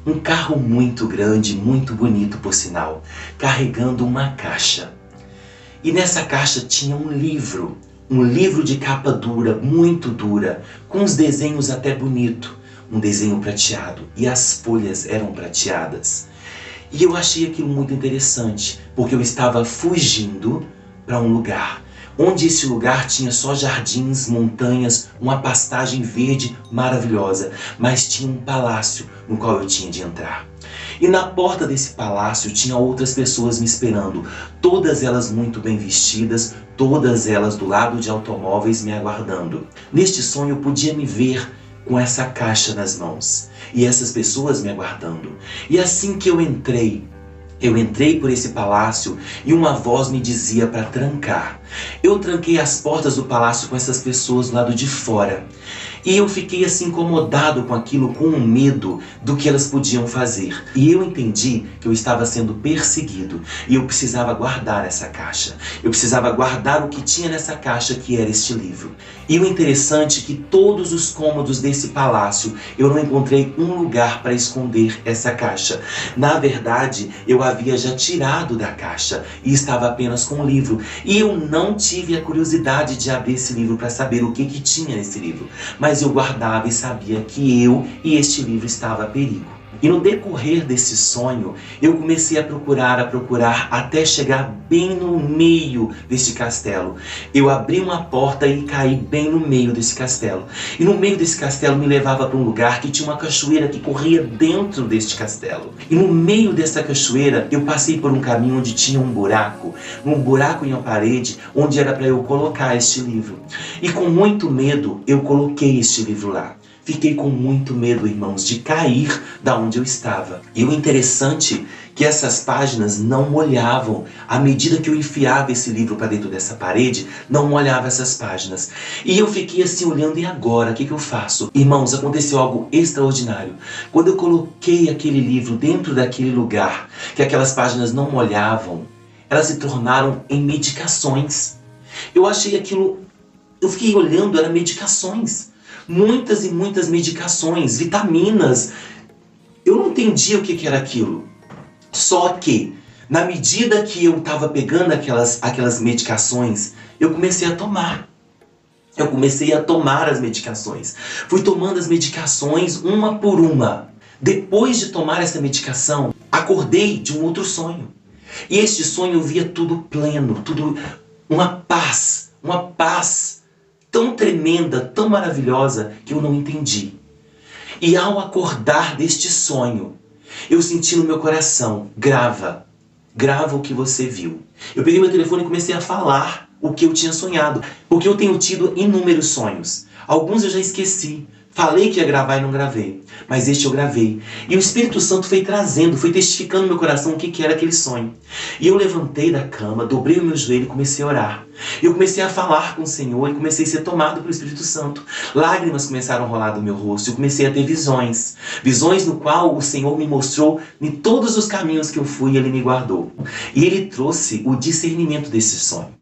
um carro muito grande, muito bonito por sinal, carregando uma caixa. E nessa caixa tinha um livro de capa dura, muito dura, com uns desenhos até bonitos, um desenho prateado, e as folhas eram prateadas. E eu achei aquilo muito interessante, porque eu estava fugindo para um lugar, onde esse lugar tinha só jardins, montanhas, uma pastagem verde maravilhosa, mas tinha um palácio no qual eu tinha de entrar. E na porta desse palácio tinha outras pessoas me esperando, todas elas muito bem vestidas, todas elas do lado de automóveis me aguardando. Neste sonho eu podia me ver com essa caixa nas mãos, e essas pessoas me aguardando. E assim que eu entrei por esse palácio e uma voz me dizia para trancar. Eu tranquei as portas do palácio com essas pessoas do lado de fora. E eu fiquei assim incomodado com aquilo, com um medo do que elas podiam fazer. E eu entendi que eu estava sendo perseguido e eu precisava guardar essa caixa. Eu precisava guardar o que tinha nessa caixa, que era este livro. E o interessante é que todos os cômodos desse palácio eu não encontrei um lugar para esconder essa caixa. Na verdade, eu havia já tirado da caixa e estava apenas com o livro. E eu não tive a curiosidade de abrir esse livro para saber o que tinha nesse livro. Mas eu guardava e sabia que eu e este livro estava a perigo. E no decorrer desse sonho, eu comecei a procurar, até chegar bem no meio deste castelo. Eu abri uma porta e caí bem no meio desse castelo. E no meio desse castelo me levava para um lugar que tinha uma cachoeira que corria dentro deste castelo. E no meio dessa cachoeira, eu passei por um caminho onde tinha um buraco em uma parede, onde era para eu colocar este livro. E com muito medo, eu coloquei este livro lá. Fiquei com muito medo, irmãos, de cair da onde eu estava. E o interessante é que essas páginas não molhavam. À medida que eu enfiava esse livro para dentro dessa parede, não molhava essas páginas. E eu fiquei assim olhando, e agora? O que eu faço? Irmãos, aconteceu algo extraordinário. Quando eu coloquei aquele livro dentro daquele lugar, que aquelas páginas não molhavam, elas se tornaram em medicações. Eu achei aquilo... Eu fiquei olhando, eram medicações. Muitas e muitas medicações, vitaminas. Eu não entendia o que era aquilo. Só que, na medida que eu estava pegando aquelas medicações, eu comecei a tomar. Eu comecei a tomar as medicações. Fui tomando as medicações uma por uma. Depois de tomar essa medicação, acordei de um outro sonho. E este sonho eu via tudo pleno, tudo uma paz tão tremenda, tão maravilhosa, que eu não entendi. E ao acordar deste sonho, eu senti no meu coração, grava o que você viu. Eu peguei meu telefone e comecei a falar o que eu tinha sonhado, porque eu tenho tido inúmeros sonhos. Alguns eu já esqueci. Falei que ia gravar e não gravei, mas este eu gravei. E o Espírito Santo foi testificando no meu coração o que era aquele sonho. E eu levantei da cama, dobrei o meu joelho e comecei a orar. Eu comecei a falar com o Senhor e comecei a ser tomado pelo Espírito Santo. Lágrimas começaram a rolar do meu rosto. Eu comecei a ter visões. Visões no qual o Senhor me mostrou em todos os caminhos que eu fui e Ele me guardou. E Ele trouxe o discernimento desse sonho.